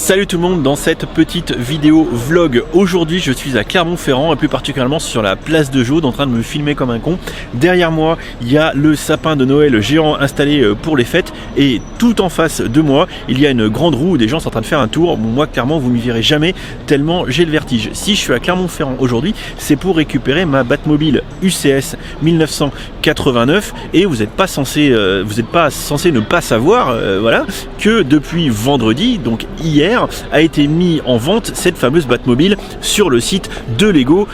Salut tout le monde, dans cette petite vidéo vlog, aujourd'hui je suis à Clermont-Ferrand et plus particulièrement sur la place de Jaude en train de me filmer comme un con. Derrière moi il y a le sapin de Noël géant installé pour les fêtes et tout en face de moi il y a une grande roue où des gens sont en train de faire un tour. Bon, moi clairement vous m'y verrez jamais tellement j'ai le vertige. Si je suis à Clermont-Ferrand aujourd'hui c'est pour récupérer ma Batmobile UCS 1989 et vous n'êtes pas censé ne pas savoir voilà, que depuis vendredi, donc hier, a été mis en vente cette fameuse Batmobile sur le site de Lego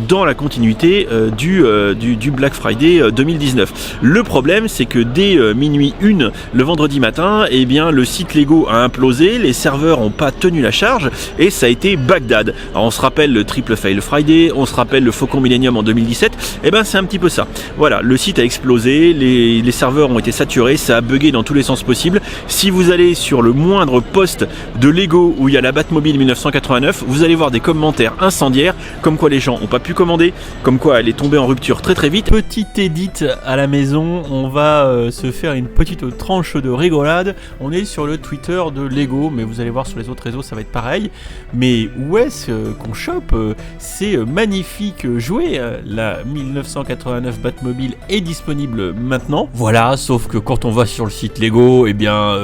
dans la continuité du Black Friday 2019. Le problème c'est que dès minuit 1 le vendredi matin, eh bien, le site Lego a implosé, les serveurs n'ont pas tenu la charge et ça a été Bagdad. Alors, on se rappelle le Triple Fail Friday, on se rappelle le Faucon Millennium en 2017, et ben c'est un petit peu ça. Voilà, le site a explosé, les serveurs ont été saturés, ça a bugué dans tous les sens possibles. Si vous allez sur le moindre post de Lego où il y a la Batmobile 1989, vous allez voir des commentaires incendiaires, comme quoi les gens n'ont pas pu commander, comme quoi elle est tombée en rupture très très vite. Petite édite à la maison, on va se faire une petite tranche de rigolade. On est sur le Twitter de Lego, mais vous allez voir sur les autres réseaux ça va être pareil. Mais où est-ce qu'on chope ces magnifiques jouets? La 1989 Batmobile est disponible maintenant. Voilà, sauf que quand on va sur le site Lego, eh bien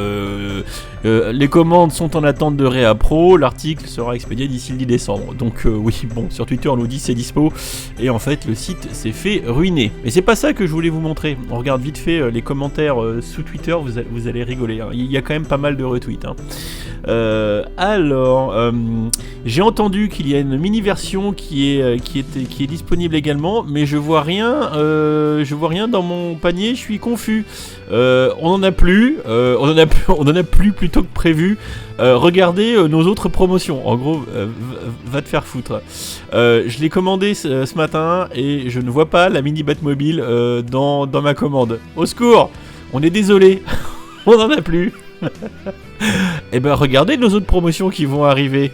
les commandes sont en attente de réappro, l'article sera expédié d'ici le 10 décembre. Donc oui, bon, sur Twitter on nous dit c'est dispo, et en fait le site s'est fait ruiner. Mais c'est pas ça que je voulais vous montrer. On regarde vite fait les commentaires sous Twitter, vous allez rigoler, hein. Il y a quand même pas mal de retweets, hein. J'ai entendu qu'il y a une mini version qui est disponible également, mais je vois rien dans mon panier, je suis confus. On en a plus plutôt que prévu. Regardez nos autres promotions. En gros, va te faire foutre. Je l'ai commandé ce matin et je ne vois pas la mini Batmobile dans ma commande. Au secours, on est désolé, on n'en a plus. Et ben regardez nos autres promotions qui vont arriver.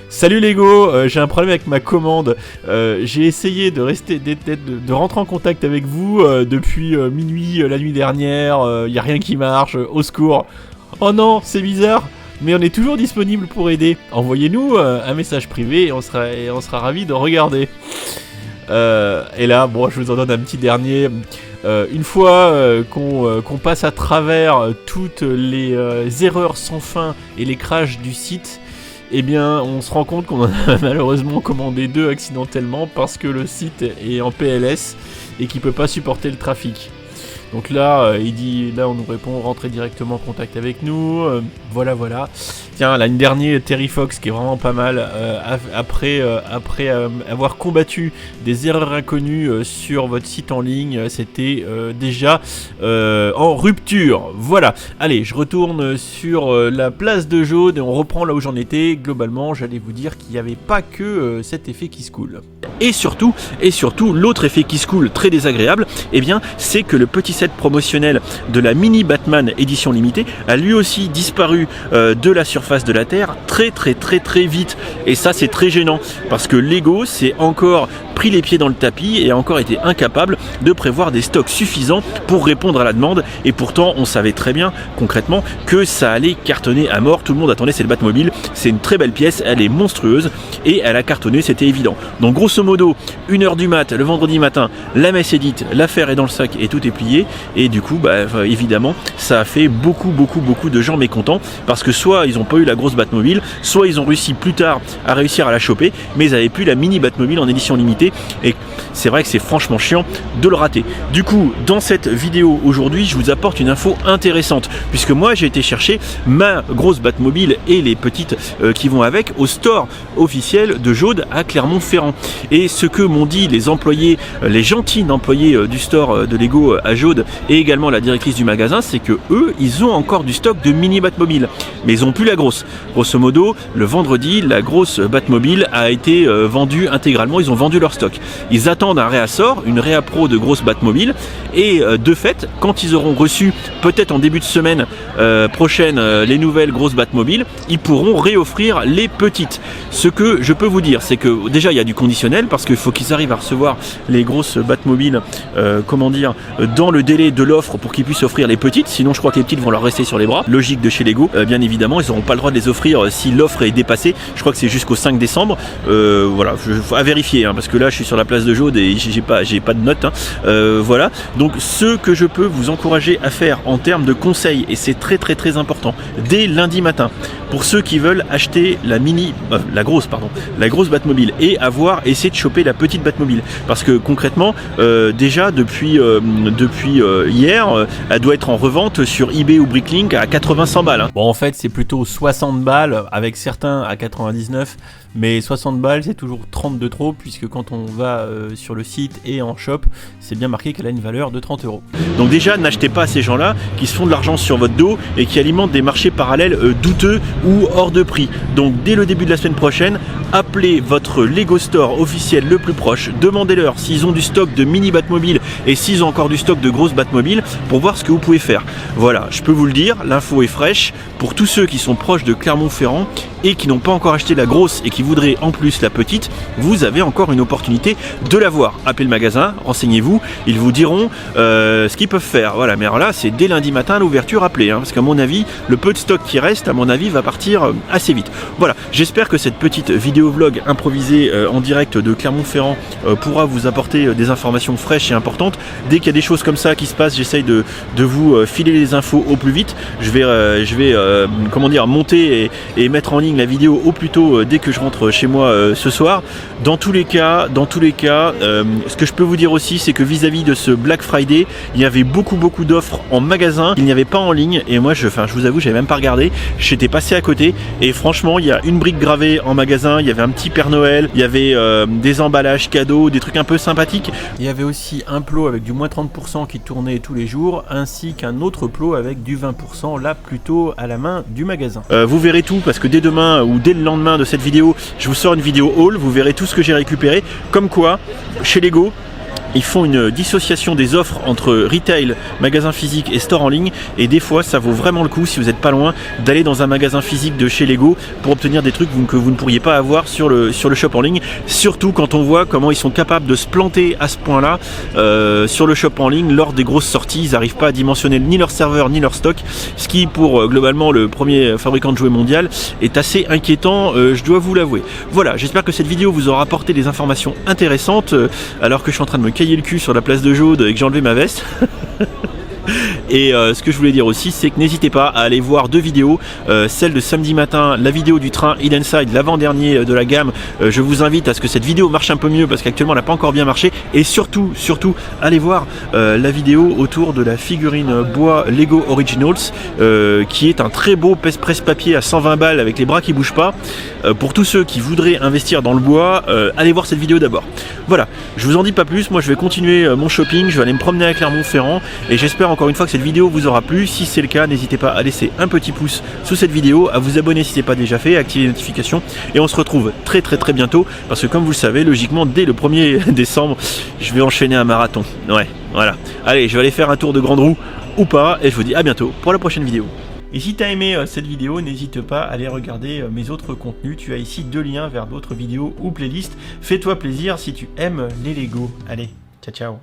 Salut Lego, j'ai un problème avec ma commande. J'ai essayé de rentrer en contact avec vous depuis minuit la nuit dernière. Y a rien qui marche. Au secours. Oh non, c'est bizarre. Mais on est toujours disponible pour aider. Envoyez-nous un message privé et on sera ravis de regarder. Et là, bon, je vous en donne un petit dernier. Une fois qu'on passe à travers toutes les erreurs sans fin et les crashs du site, eh bien on se rend compte qu'on en a malheureusement commandé 2 accidentellement parce que le site est en PLS et qu'il peut pas supporter le trafic. Donc là, on nous répond, rentrez directement en contact avec nous, voilà. Tiens, là une dernière Terry Fox qui est vraiment pas mal, après avoir combattu des erreurs inconnues sur votre site en ligne, c'était déjà en rupture. Voilà, allez, je retourne sur la place de Jaude et on reprend là où j'en étais. Globalement, j'allais vous dire qu'il n'y avait pas que cet effet qui se coule. Et surtout, l'autre effet qui se coule très désagréable, eh bien, c'est que le petit set promotionnel de la mini Batman édition limitée a lui aussi disparu de la surface de la Terre très vite. Et ça, c'est très gênant parce que Lego s'est encore pris les pieds dans le tapis et a encore été incapable de prévoir des stocks suffisants pour répondre à la demande. Et pourtant, on savait très bien concrètement que ça allait cartonner à mort. Tout le monde attendait cette Batmobile. C'est une très belle pièce, elle est monstrueuse et elle a cartonné, c'était évident. Donc grosso modo, 1h du mat, le vendredi matin, la messe est dite, l'affaire est dans le sac et tout est plié. Et du coup, évidemment, ça a fait beaucoup de gens mécontents parce que soit ils n'ont pas eu la grosse Batmobile, soit ils ont réussi plus tard à réussir à la choper, mais ils n'avaient plus la mini Batmobile en édition limitée. Et c'est vrai que c'est franchement chiant de le rater. Du coup, dans cette vidéo aujourd'hui, je vous apporte une info intéressante puisque moi j'ai été chercher ma grosse Batmobile et les petites qui vont avec au store officiel de Jaude à Clermont-Ferrand. Et ce que m'ont dit les employés, les gentils employés du store de Lego à Jaude et également la directrice du magasin, c'est que eux, ils ont encore du stock de mini Batmobile, mais ils ont plus la grosse. Grosso modo, le vendredi, la grosse Batmobile a été vendue intégralement. Ils ont vendu leur leur stock. Ils attendent un réassort, une réappro de grosses Batmobile, et de fait, quand ils auront reçu, peut-être en début de semaine prochaine, les nouvelles grosses Batmobile, ils pourront réoffrir les petites. Ce que je peux vous dire, c'est que déjà il y a du conditionnel, parce qu'il faut qu'ils arrivent à recevoir les grosses Batmobile, dans le délai de l'offre pour qu'ils puissent offrir les petites, sinon je crois que les petites vont leur rester sur les bras, logique de chez Lego, bien évidemment, ils n'auront pas le droit de les offrir si l'offre est dépassée, je crois que c'est jusqu'au 5 décembre, voilà, à vérifier, parce que là je suis sur la place de Jaude et j'ai pas de notes, voilà, donc ce que je peux vous encourager à faire en termes de conseils, et c'est très très très important, dès lundi matin, pour ceux qui veulent acheter la grosse Batmobile et essayer de choper la petite Batmobile, parce que concrètement, déjà depuis hier, elle doit être en revente sur eBay ou Bricklink à 80-100 balles. Bon, en fait, c'est plutôt 60 balles, avec certains à 99, mais 60 balles, c'est toujours 30 de trop, puisque quand on va sur le site et en shop, c'est bien marqué qu'elle a une valeur de 30 €. Donc déjà, n'achetez pas à ces gens-là qui se font de l'argent sur votre dos et qui alimentent des marchés parallèles douteux ou hors de prix. Donc dès le début de la semaine prochaine, appelez votre Lego Store officiel le plus proche, demandez-leur s'ils ont du stock de mini Batmobile et s'ils ont encore du stock de grosses Batmobile pour voir ce que vous pouvez faire. Voilà, je peux vous le dire, l'info est fraîche. Pour tous ceux qui sont proches de Clermont-Ferrand et qui n'ont pas encore acheté la grosse et qui voudraient en plus la petite, vous avez encore une opportunité de l'avoir. Appelez le magasin, renseignez-vous, ils vous diront ce qu'ils peuvent faire. Voilà, mais alors là, c'est dès lundi matin à l'ouverture, appelez, parce qu'à mon avis, le peu de stock qui reste, à mon avis, va partir assez vite. Voilà, j'espère que cette petite vidéo-vlog improvisée en direct de Clermont-Ferrand pourra vous apporter des informations fraîches et importantes. Dès qu'il y a des choses comme ça qui se passent, j'essaye de vous filer les infos au plus vite. Je vais monter et mettre en ligne la vidéo au plus tôt dès que je rentre chez moi ce soir. Dans tous les cas, ce que je peux vous dire aussi, c'est que vis-à-vis de ce Black Friday, il y avait beaucoup d'offres en magasin, il n'y avait pas en ligne, et moi je vous avoue, j'avais même pas regardé, j'étais passé à côté, et franchement il y a une brique gravée en magasin, il y avait un petit Père Noël, il y avait des emballages cadeaux, des trucs un peu sympathiques. Il y avait aussi un plot avec du moins 30% qui tournait tous les jours, ainsi qu'un autre plot avec du 20%, là plutôt à la main du magasin. Vous verrez tout, parce que dès demain ou dès le lendemain de cette vidéo, je vous sors une vidéo haul, vous verrez tout ce que j'ai récupéré, comme quoi chez Lego ils font une dissociation des offres entre retail, magasin physique et store en ligne, et des fois ça vaut vraiment le coup, si vous n'êtes pas loin, d'aller dans un magasin physique de chez Lego pour obtenir des trucs que vous ne pourriez pas avoir sur le shop en ligne, surtout quand on voit comment ils sont capables de se planter à ce point là sur le shop en ligne lors des grosses sorties. Ils n'arrivent pas à dimensionner ni leur serveur ni leur stock, ce qui pour globalement le premier fabricant de jouets mondial est assez inquiétant, je dois vous l'avouer. Voilà, j'espère que cette vidéo vous aura apporté des informations intéressantes alors que je suis en train de me cailler le cul sur la place de Jaude et que j'ai enlevé ma veste. Et ce que je voulais dire aussi, c'est que n'hésitez pas à aller voir deux vidéos, celle de samedi matin, la vidéo du train Hidden Inside, l'avant-dernier de la gamme. Je vous invite à ce que cette vidéo marche un peu mieux parce qu'actuellement elle n'a pas encore bien marché, et surtout allez voir la vidéo autour de la figurine bois Lego Originals, qui est un très beau presse-papier à 120 balles avec les bras qui bougent pas. Pour tous ceux qui voudraient investir dans le bois, allez voir cette vidéo d'abord. Voilà, je vous en dis pas plus, moi je vais continuer mon shopping, je vais aller me promener à Clermont-Ferrand, et j'espère encore une fois que cette vidéo vous aura plu. Si c'est le cas, n'hésitez pas à laisser un petit pouce sous cette vidéo, à vous abonner si ce n'est pas déjà fait, à activer les notifications, et on se retrouve très bientôt, parce que comme vous le savez, logiquement dès le 1er décembre, je vais enchaîner un marathon. Ouais, voilà. Allez, je vais aller faire un tour de grande roue ou pas, et je vous dis à bientôt pour la prochaine vidéo. Et si tu as aimé cette vidéo, n'hésite pas à aller regarder mes autres contenus. Tu as ici 2 liens vers d'autres vidéos ou playlists. Fais-toi plaisir si tu aimes les Lego. Allez, ciao ciao.